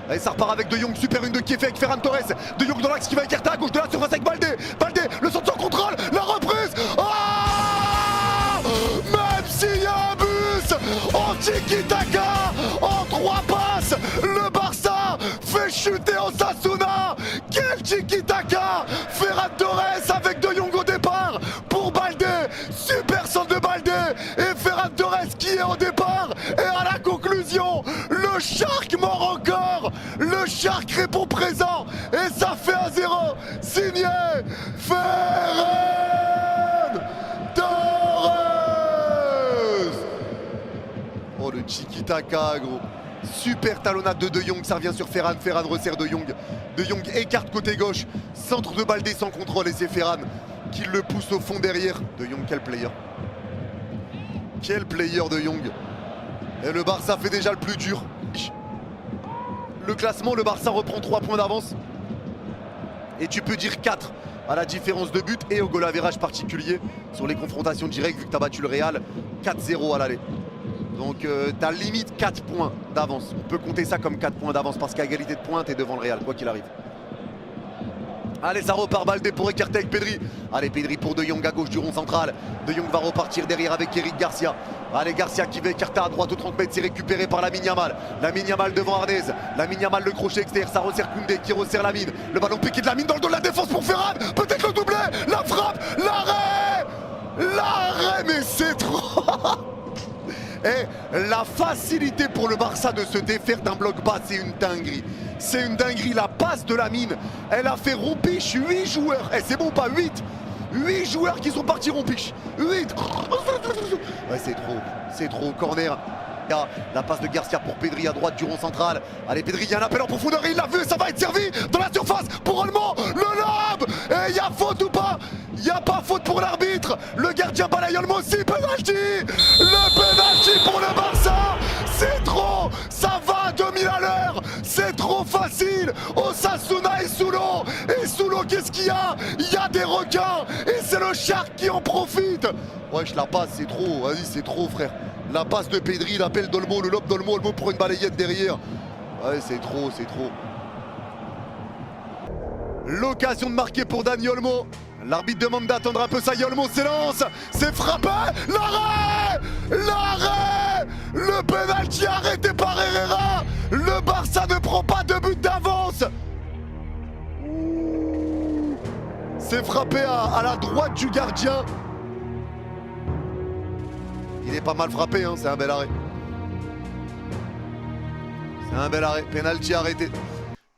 Allez, ça repart avec De Jong, super une de qui est fait avec Ferran Torres. De Jong dans l'axe qui va écarter à gauche de la surface avec Baldé. Baldé, le centre sans contrôle, la reprise. Oh, même s'il y a un bus en tiki-taka, en 3 passes, le Barça fait chuter Osasuna. Quel tiki-taka! Ferran Torres avec De Jong au départ pour Baldé. Super centre de Baldé et Ferran Torres qui est au départ. Et à la conclusion, le Shark mord encore. Le Shark répond présent et ça fait 1-0. Signé Ferran Torres. Oh le tiki-taka gros. Super talonnade de Jong, ça revient sur Ferran. Ferran resserre De Jong. De Jong écarte côté gauche. Centre de Baldé sans contrôle et c'est Ferran qui le pousse au fond derrière. De Jong, quel player. Quel player De Jong. Et le Barça fait déjà le plus dur. Le classement, le Barça reprend 3 points d'avance. Et tu peux dire 4 à la différence de but et au goal average particulier sur les confrontations directes vu que tu as battu le Real 4-0 à l'aller. Donc t'as limite 4 points d'avance. On peut compter ça comme 4 points d'avance parce qu'à égalité de points, t'es devant le Real, quoi qu'il arrive. Allez, ça repart Baldé pour écarter avec Pedri. Allez, Pedri pour De Jong à gauche du rond central. De Jong va repartir derrière avec Eric Garcia. Allez, Garcia qui va écarter à droite au 30 mètres, c'est récupéré par Lamine Yamal. Lamine Yamal devant Arnez. Lamine Yamal le crochet extérieur, ça resserre Koundé qui resserre Lamine. Le ballon piqué de Lamine dans le dos de la défense pour Ferran. Peut-être le doublé, la frappe, l'arrêt. L'arrêt, mais c'est trop. Et la facilité pour le Barça de se défaire d'un bloc bas, c'est une dinguerie. C'est une dinguerie. La passe de Lamine, elle a fait rompiche 8 joueurs. Et c'est bon, pas 8. 8 joueurs qui sont partis rompiche. 8. Ouais, c'est trop. Corner. La passe de Garcia pour Pedri à droite du rond central. Allez, Pedri, il y a un appel en profondeur. Il l'a vu, ça va être servi dans la surface pour Olmo. Le lob. Et il y a faute ou pas? Il n'y a pas faute pour l'arbitre. Le gardien balaye Olmo aussi. Penalty. Le penalty pour le Barça. C'est trop. Ça va à 2000 à l'heure. C'est trop facile. Osasuna est sous l'eau. Et sous l'eau, qu'est-ce qu'il y a? Il y a des requins. Et c'est le Shark qui en profite. Ouais, je la passe, c'est trop. Vas-y, c'est trop, frère. La passe de Pedri, l'appel d'Olmo, le lob d'Olmo, Olmo pour une balayette derrière. Ouais, c'est trop. L'occasion de marquer pour Dani Olmo. L'arbitre demande d'attendre un peu, ça y est, Olmo s'élance. C'est frappé. L'arrêt. Le penalty arrêté par Herrera. Le Barça ne prend pas de but d'avance. C'est frappé à la droite du gardien. Il est pas mal frappé, hein, c'est un bel arrêt. C'est un bel arrêt. Penalty arrêté.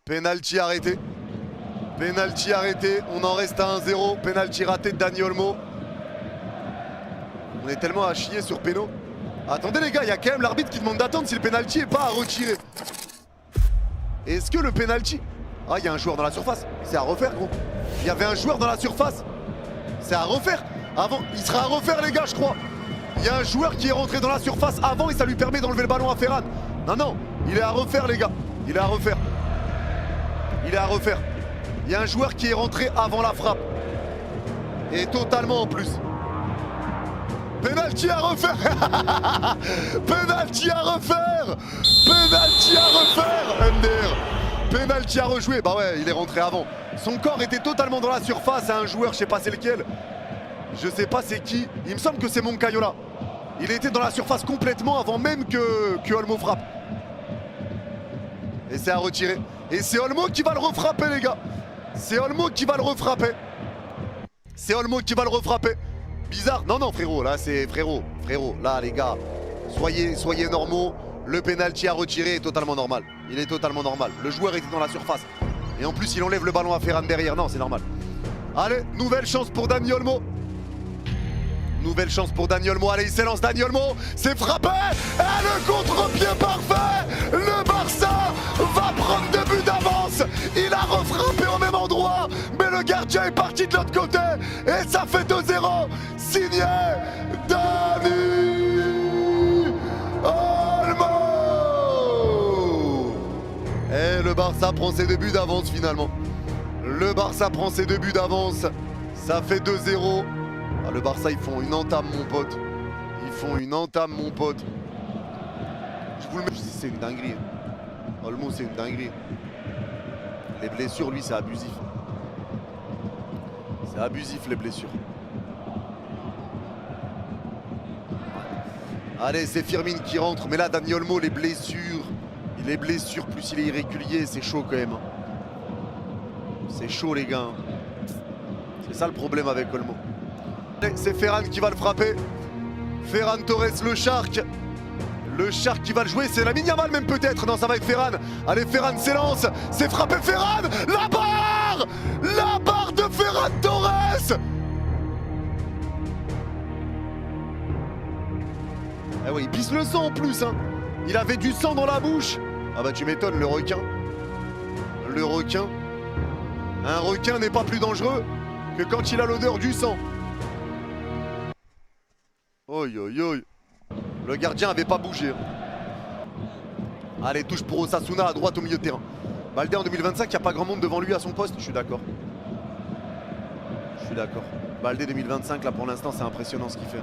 Penalty arrêté. Penalty arrêté. On en reste à 1-0. Penalty raté de Dani Olmo. On est tellement à chier sur péno. Attendez les gars, il y a quand même l'arbitre qui demande d'attendre si le penalty est pas à retirer. Est-ce que le penalty... Ah, il y a un joueur dans la surface. C'est à refaire, gros. Il y avait un joueur dans la surface. C'est à refaire. Avant, il sera à refaire les gars, je crois. Il y a un joueur qui est rentré dans la surface avant et ça lui permet d'enlever le ballon à Ferran. Non, il est à refaire les gars. Il est à refaire. Il y a un joueur qui est rentré avant la frappe. Et totalement en plus. Penalty à refaire. Penalty à refaire. MDR. Penalty à rejouer. Bah ouais, il est rentré avant. Son corps était totalement dans la surface à un joueur, je sais pas c'est lequel. Je sais pas c'est qui. Il me semble que c'est Moncayola. Il était dans la surface complètement avant même que Olmo frappe. Et c'est à retirer. Et c'est Olmo qui va le refrapper les gars. C'est Olmo qui va le refrapper. Bizarre. Non frérot, là c'est frérot. Là les gars, soyez normaux. Le penalty à retirer est totalement normal. Il est totalement normal. Le joueur était dans la surface. Et en plus il enlève le ballon à Ferran derrière. Non, c'est normal. Allez, nouvelle chance pour Dani Olmo. Allez, il s'élance Dani Olmo. C'est frappé. Et le contre-pied parfait. Le Barça va prendre 2 buts d'avance. Il a refrappé au même endroit. Mais le gardien est parti de l'autre côté. Et ça fait 2-0. Signé Dani Olmo. Et le Barça prend ses 2 buts d'avance finalement. Ça fait 2-0. Ah, le Barça, ils font une entame, mon pote. Je vous le mets. C'est une dinguerie. Olmo, c'est une dinguerie. Les blessures, lui, c'est abusif. C'est abusif, les blessures. Allez, c'est Firmine qui rentre. Mais là, Dani Olmo, les blessures. Les blessures, plus il est irrégulier, c'est chaud quand même. C'est chaud, les gars. C'est ça le problème avec Olmo. C'est Ferran qui va le frapper. Ferran Torres, le Shark. Le Shark qui va le jouer, c'est Lamine Yamal même peut-être. Non, ça va être Ferran. Allez, Ferran s'élance. C'est frappé Ferran. La barre. La barre de Ferran Torres. Ah ouais, il pisse le sang en plus. Hein. Il avait du sang dans la bouche. Ah bah tu m'étonnes, le requin. Le requin. Un requin n'est pas plus dangereux que quand il a l'odeur du sang. Oi, oi, oi. Le gardien avait pas bougé. Allez, touche pour Osasuna à droite au milieu de terrain. Baldé en 2025, il n'y a pas grand monde devant lui à son poste. Je suis d'accord. Je suis d'accord. Baldé 2025, là pour l'instant, c'est impressionnant ce qu'il fait.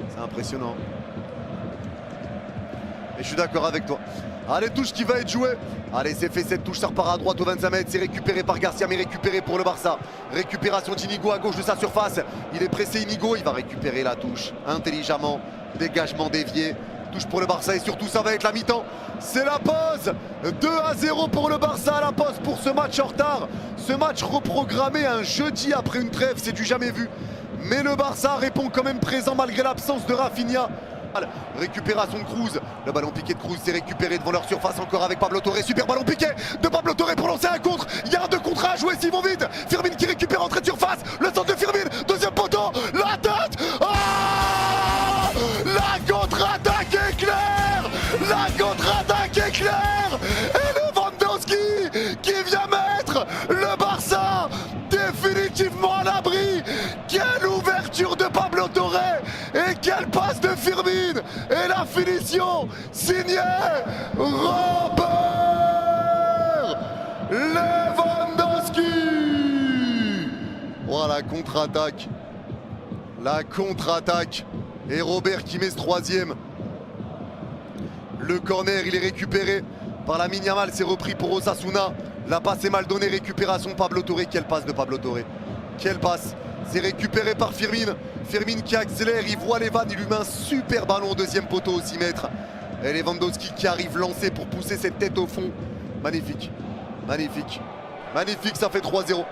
C'est impressionnant. Et je suis d'accord avec toi. Allez, touche qui va être jouée. Allez, c'est fait, cette touche, ça repart à droite au 25 mètres. C'est récupéré par Garcia, mais récupéré pour le Barça. Récupération d'Inigo à gauche de sa surface. Il est pressé, Inigo. Il va récupérer la touche intelligemment. Dégagement dévié. Touche pour le Barça et surtout, ça va être la mi-temps. C'est la pause. 2-0 pour le Barça à la pause pour ce match en retard. Ce match reprogrammé un jeudi après une trêve, c'est du jamais vu. Mais le Barça répond quand même présent malgré l'absence de Rafinha. Récupération de Cruz, le ballon piqué de Cruz, c'est récupéré devant leur surface encore avec Pablo Torre. Super ballon piqué de Pablo Torre pour lancer un contre. Il y a un 2 contre 1 à jouer s'ils vont vite. Firmine qui récupère entrée de surface. Le centre de Firmine, deuxième poteau, la tête. Oh, la contre-attaque est claire. La contre-attaque est claire. Et Lewandowski qui vient mettre le Barça définitivement à l'abri. Quelle ouverture de Pablo Torre. Et quelle passe de Firmine. Et la finition signée Robert Lewandowski. Voilà, contre-attaque. La contre-attaque. Et Robert qui met ce troisième. Le corner, il est récupéré par Lamine Yamal. C'est repris pour Osasuna. La passe est mal donnée. Récupération de Pablo Torre. Quelle passe de Pablo Torre. Quelle passe. C'est récupéré par Firmine. Firmine qui accélère, il voit Levan, il lui met un super ballon au deuxième poteau au 6 mètres. Et Lewandowski qui arrive lancé pour pousser cette tête au fond. Magnifique, magnifique, magnifique, ça fait 3-0.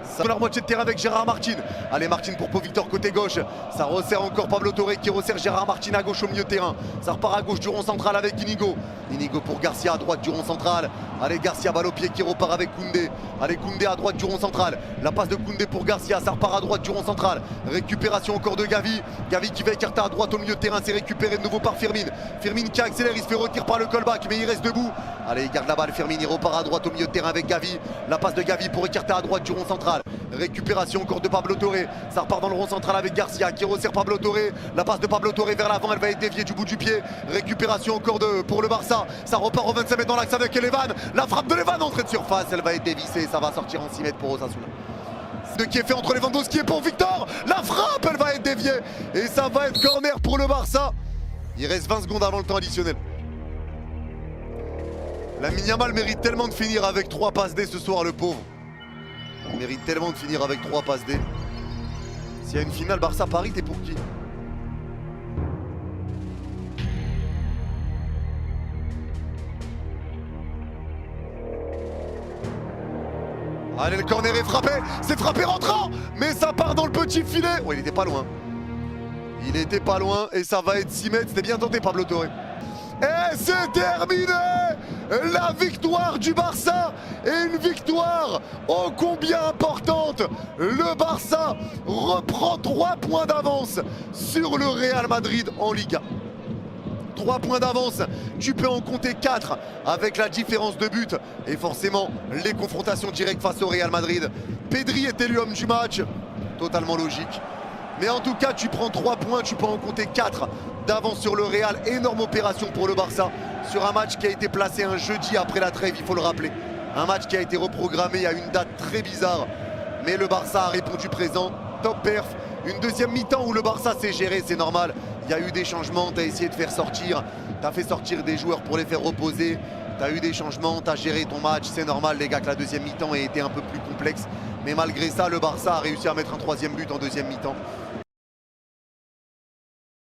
Ça leur moitié de terrain avec Gérard Martin. Allez, Martin pour Pau Victor côté gauche. Ça resserre encore Pablo Torre qui resserre Gérard Martin à gauche au milieu de terrain. Ça repart à gauche du rond central avec Inigo. Inigo pour Garcia à droite du rond central. Allez, Garcia balle au pied qui repart avec Koundé. Allez, Koundé à droite du rond central. La passe de Koundé pour Garcia. Ça repart à droite du rond central. Récupération encore de Gavi. Gavi qui va écarter à droite au milieu de terrain. C'est récupéré de nouveau par Firmine. Firmine qui accélère. Il se fait retirer par le callback, mais il reste debout. Allez, il garde la balle. Firmine, il repart à droite au milieu de terrain avec Gavi. La passe de Gavi pour écarter à droite du rond central. Récupération encore de Pablo Torre. Ça repart dans le rond central avec Garcia qui resserre Pablo Torre. La passe de Pablo Torre vers l'avant, elle va être déviée du bout du pied. Récupération encore pour le Barça. Ça repart au 25 mètres dans l'axe avec Levan. La frappe de Levan, entrée de surface, elle va être dévissée. Ça va sortir en 6 mètres pour Osasuna. De qui est fait entre Lewandowski et pour Victor. La frappe, elle va être déviée. Et ça va être corner pour le Barça. Il reste 20 secondes avant le temps additionnel. Lamine Yamal mérite tellement de finir avec 3 passes D ce soir, le pauvre. Il mérite tellement de finir avec 3 passes D. S'il y a une finale Barça-Paris, t'es pour qui? Allez, le corner est frappé. C'est frappé rentrant. Mais ça part dans le petit filet. Oh, il était pas loin. Il était pas loin et ça va être 6 mètres. C'était bien tenté Pablo Torre. Et c'est terminé. La victoire du Barça est une victoire ô combien importante. Le Barça reprend 3 points d'avance sur le Real Madrid en Liga. 3 points d'avance, tu peux en compter 4 avec la différence de but et forcément les confrontations directes face au Real Madrid. Pedri est élu homme du match, totalement logique. Mais en tout cas, tu prends 3 points, tu peux en compter 4 d'avance sur le Real. Énorme opération pour le Barça sur un match qui a été placé un jeudi après la trêve, il faut le rappeler. Un match qui a été reprogrammé à une date très bizarre. Mais le Barça a répondu présent, top perf. Une deuxième mi-temps où le Barça s'est géré, c'est normal. Il y a eu des changements, tu as essayé de faire sortir. Tu as fait sortir des joueurs pour les faire reposer. Tu as eu des changements, tu as géré ton match, c'est normal les gars que la deuxième mi-temps ait été un peu plus complexe. Mais malgré ça, le Barça a réussi à mettre un troisième but en deuxième mi-temps.